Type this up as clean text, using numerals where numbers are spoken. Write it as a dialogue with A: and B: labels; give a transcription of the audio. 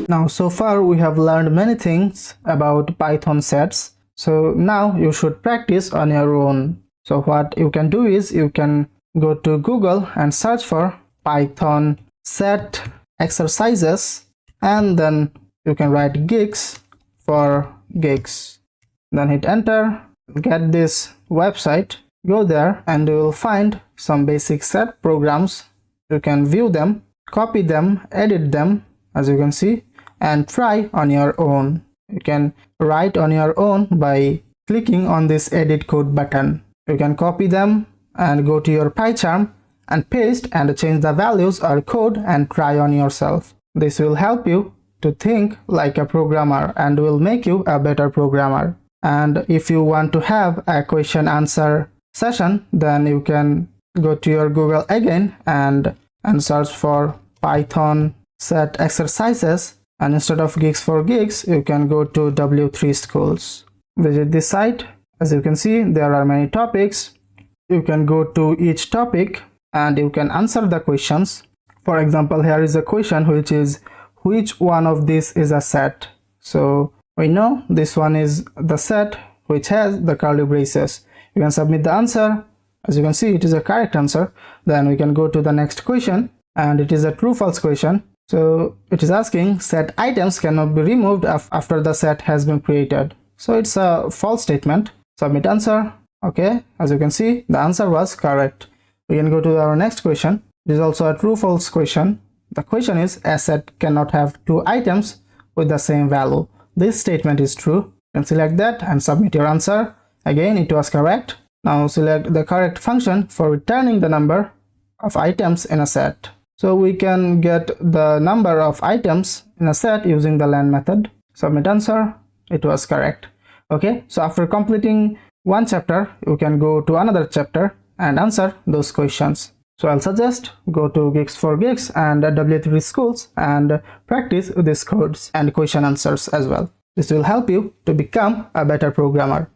A: Now, so far we have learned many things about Python sets. So now you should practice on your own. So what you can do is you can go to Google and search for Python set exercises, and then you can write gigs for gigs. Then hit enter, get this website, go there and you will find some basic set programs. You can view them, copy them, edit them as you can see, and try on your own. You can write on your own by clicking on this edit code button. You can copy them and go to your PyCharm and paste and change the values or code and try on yourself. This will help you to think like a programmer and will make you a better programmer. And if you want to have a question answer session, then you can go to your Google again and search for Python set exercises, and instead of gigs for gigs you can go to W3 schools. Visit this site. As you can see, there are many topics. You can go to each topic and you can answer the questions. For example, here is a question which is, which one of these is a set? So we know this one is the set which has the curly braces. You can submit the answer. As you can see, it is a correct answer. Then we can go to the next question, and it is a true false question. So it is asking, set items cannot be removed after the set has been created. So it's a false statement. Submit answer. Okay, as you can see, the answer was correct. We can go to our next question. It is also a true false question. The question is, a set cannot have two items with the same value. This statement is true. You can select that and submit your answer. Again, it was correct. Now select the correct function for returning the number of items in a set. So we can get the number of items in a set using the len method. Submit answer. It was correct. Okay, so after completing one chapter, you can go to another chapter and answer those questions. So I'll suggest go to gigs for gigs and W3 schools and practice these codes and question answers as well. This will help you to become a better programmer.